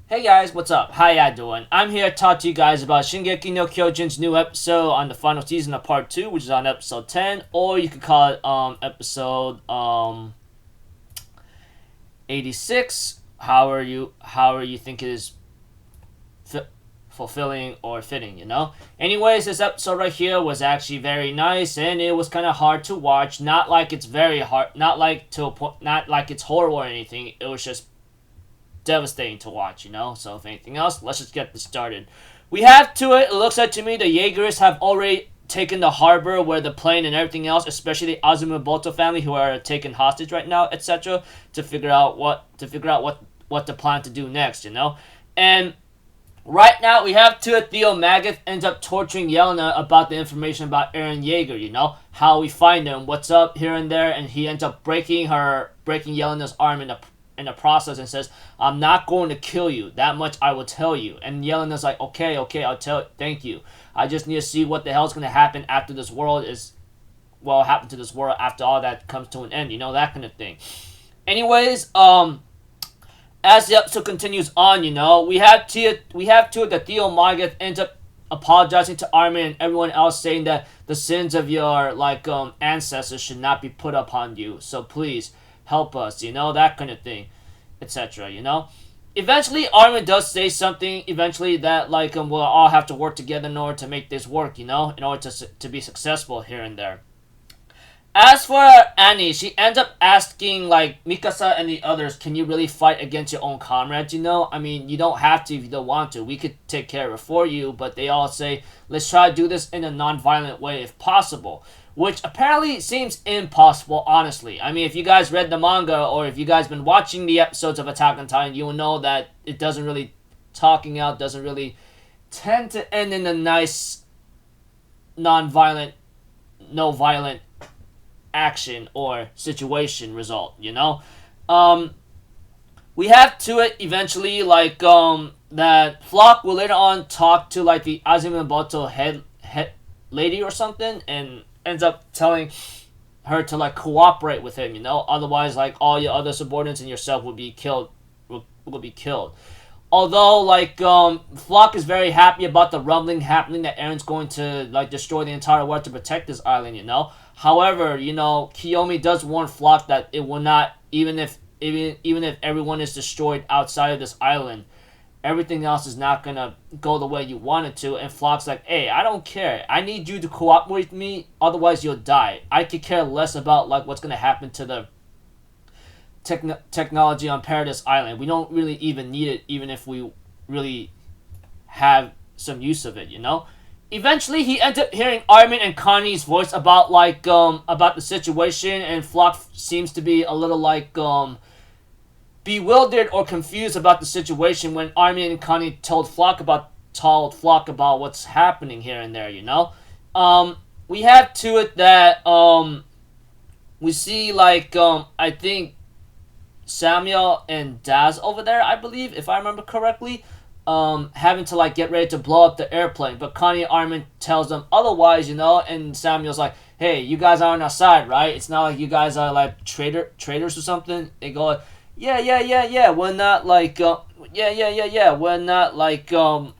Hey guys, what's up? How ya doing? I'm here to talk to you guys about Shingeki no Kyojin's new episode on the final season of part 2, which is on episode 10, or you could call it episode 86. However you think it is fulfilling or fitting, you know? Anyways, this episode right here was actually very nice, and it was kind of hard to watch. Not like it's very hard, not like to a point, not like it's horrible or anything. It was just devastating to watch, you know? So if anything else, let's just get this started. We have to it. It looks like to me the Jaegers have already taken the harbor where the plane and everything else, especially the Azumaboto family who are taken hostage right now, etc., to figure out what to plan to do next, you know? And right now, we have to it. Theo Magath ends up torturing Yelena about the information about Eren Yeager, you know? How we find him, what's up here and there, and he ends up breaking Yelena's arm in the process and says, I'm not going to kill you. That much I will tell you. And Yelena's like, okay, I'll tell thank you. I just need to see what the hell's going to happen after this world is, well, happen to this world after all that comes to an end, you know, that kind of thing. Anyways, as the episode continues on, you know, we have to that Theo Magath ends up apologizing to Armin and everyone else, saying that the sins of your ancestors should not be put upon you. So please help us, you know, that kind of thing, etc. You know. Eventually, Armin does say something. Eventually, that we'll all have to work together in order to make this work, you know, in order to be successful here and there. As for Annie, she ends up asking, Mikasa and the others, can you really fight against your own comrades, you know? I mean, you don't have to if you don't want to. We could take care of it for you, but they all say, let's try to do this in a non-violent way if possible. Which apparently seems impossible, honestly. I mean, if you guys read the manga, or if you guys been watching the episodes of Attack on Titan, you will know that it doesn't really tend to end in a nice, non-violent, no violent action or situation result, you know? We have to it eventually, that Flock will later on talk to, the Azumaboto head lady or something, and ends up telling her to, cooperate with him, you know? Otherwise, all your other subordinates and yourself will be killed. Will be killed. Although, Flock is very happy about the rumbling happening that Eren's going to, destroy the entire world to protect this island, you know? However, you know, Kiyomi does warn Flock that it will not, even if everyone is destroyed outside of this island, everything else is not gonna go the way you want it to. And Flock's like, hey, I don't care. I need you to cooperate with me, otherwise you'll die. I could care less about, what's gonna happen to the technology on Paradise Island. We don't really even need it, even if we really have some use of it, you know? Eventually, he ends up hearing Armin and Connie's voice about the situation, and Flock seems to be a little bewildered or confused about the situation when Armin and Connie told Flock about what's happening here and there, you know. We have to it that we see I think Samuel and Daz over there, I believe, if I remember correctly, having to get ready to blow up the airplane, but Connie and Armin tells them otherwise, you know, and Samuel's like, hey, you guys are on our side, right? It's not like you guys are traitors or something. They go, yeah, we're not we're not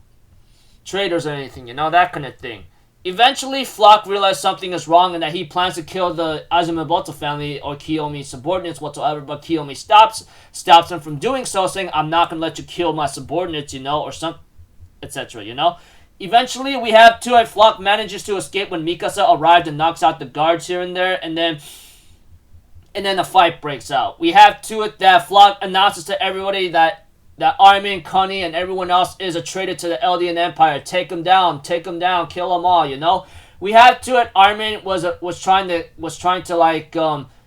traitors or anything, you know, that kind of thing. Eventually, Flock realizes something is wrong and that he plans to kill the Azumaboto family or Kiyomi's subordinates whatsoever, but Kiyomi stops him from doing so, saying, I'm not going to let you kill my subordinates, you know, or some, etc., you know. Eventually, we have Flock manages to escape when Mikasa arrives and knocks out the guards here and there, and then a fight breaks out. We have that Flock announces to everybody that Armin, Connie, and everyone else is a traitor to the Eldian Empire. Take them down, kill them all, you know? We have Armin was trying to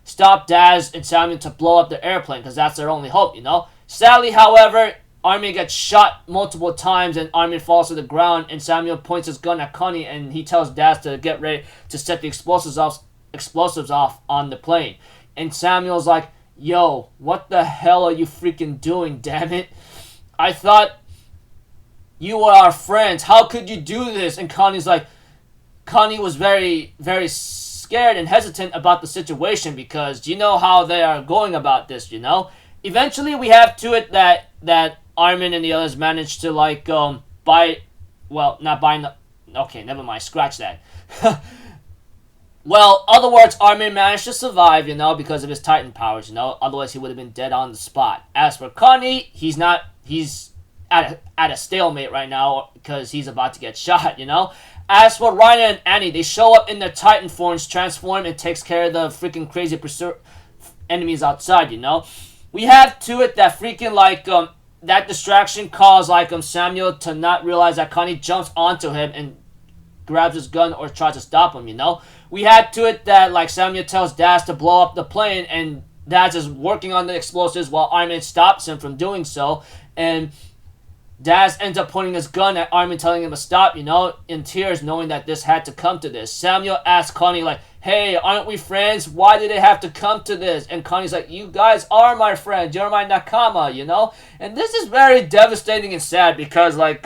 stop Daz and Samuel to blow up the airplane, because that's their only hope, you know? Sadly, however, Armin gets shot multiple times, and Armin falls to the ground, and Samuel points his gun at Connie, and he tells Daz to get ready to set the explosives off on the plane. And Samuel's like, yo, what the hell are you freaking doing, damn it? I thought you were our friends. How could you do this? And Connie was very, very scared and hesitant about the situation, because you know how they are going about this, you know? Eventually, we have that Armin and the others managed to like buy, well, not buying the, okay, never mind, scratch that. Well, other words, Armin managed to survive, you know, because of his Titan powers, you know. Otherwise, he would have been dead on the spot. As for Connie, he's at a stalemate right now because he's about to get shot, you know. As for Reiner and Annie, they show up in their Titan forms, transform, and takes care of the freaking crazy enemies outside, you know. We have to it that freaking, like, that distraction caused, like, Samuel to not realize that Connie jumps onto him and grabs his gun or tries to stop him, you know. We had to it that, like, Samuel tells Daz to blow up the plane, and Daz is working on the explosives while Armin stops him from doing so, and Daz ends up pointing his gun at Armin, telling him to stop, you know, in tears, knowing that this had to come to this. Samuel asks Connie, like, hey, aren't we friends? Why did it have to come to this? And Connie's like, you guys are my friends. You're my nakama, you know? And this is very devastating and sad because, like,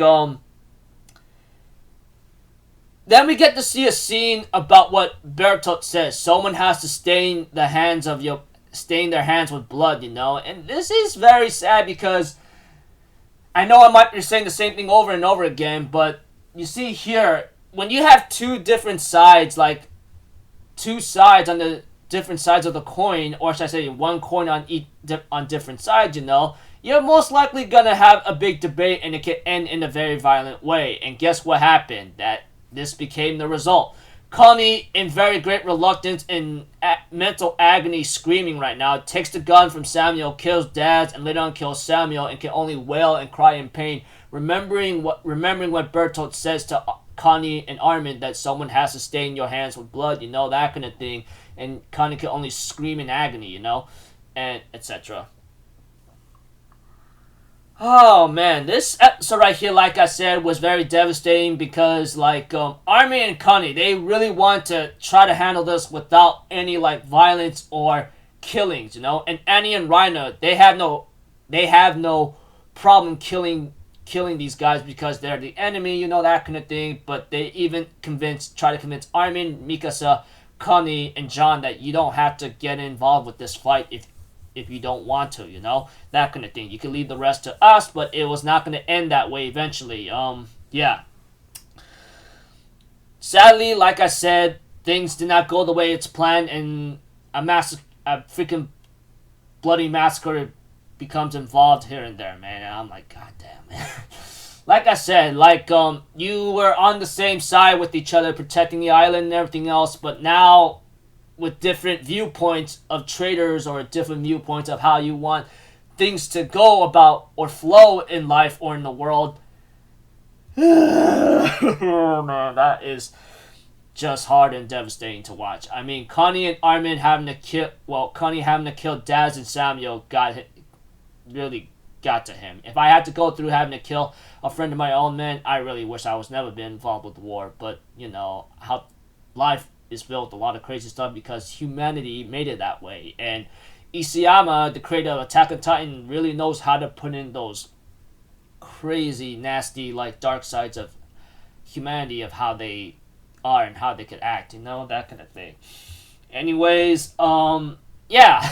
then we get to see a scene about what Bertolt says. Someone has to stain their hands with blood, you know? And this is very sad because I know I might be saying the same thing over and over again, but you see here, when you have two different sides, like two sides on the different sides of the coin, or should I say one coin on different sides, you know, you're most likely gonna have a big debate and it can end in a very violent way. And guess what happened? That this became the result. Connie, in very great reluctance and mental agony, screaming right now, takes the gun from Samuel, kills Daz, and later on kills Samuel, and can only wail and cry in pain, remembering what Bertolt says to Connie and Armin, that someone has to stain your hands with blood, you know, that kind of thing. And Connie can only scream in agony, you know, and etc. Oh man, this episode right here, like I said, was very devastating because, like, Armin and Connie, they really want to try to handle this without any, like, violence or killings, you know. And Annie and Reiner, they have no problem killing these guys because they're the enemy, you know, that kind of thing. But they even try to convince Armin, Mikasa, Connie, and John that you don't have to get involved with this fight if you don't want to, you know, that kind of thing. You can leave the rest to us, but it was not going to end that way eventually. Yeah. Sadly, like I said, things did not go the way it's planned, and a freaking bloody massacre becomes involved here and there, man. And I'm like, god damn, man. Like I said, like, you were on the same side with each other, protecting the island and everything else, but now, with different viewpoints of traitors or different viewpoints of how you want things to go about or flow in life or in the world. Oh man, that is just hard and devastating to watch. I mean, Connie and Armin Connie having to kill Daz and Samuel really got to him. If I had to go through having to kill a friend of my own, man, I really wish I was never been involved with the war. But, you know, how life is filled with a lot of crazy stuff because humanity made it that way. And Isayama, the creator of Attack on Titan, really knows how to put in those crazy, nasty, like, dark sides of humanity, of how they are and how they could act, you know, that kind of thing. Anyways, yeah.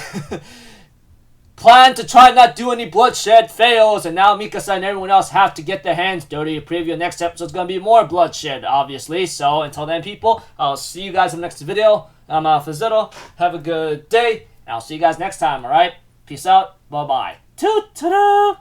Plan to try not do any bloodshed fails, and now Mikasa and everyone else have to get their hands dirty. Preview next episode's gonna be more bloodshed, obviously. So until then, people, I'll see you guys in the next video. I'm Alpha Zero. Have a good day, and I'll see you guys next time. All right, peace out. Bye bye. Toot toot.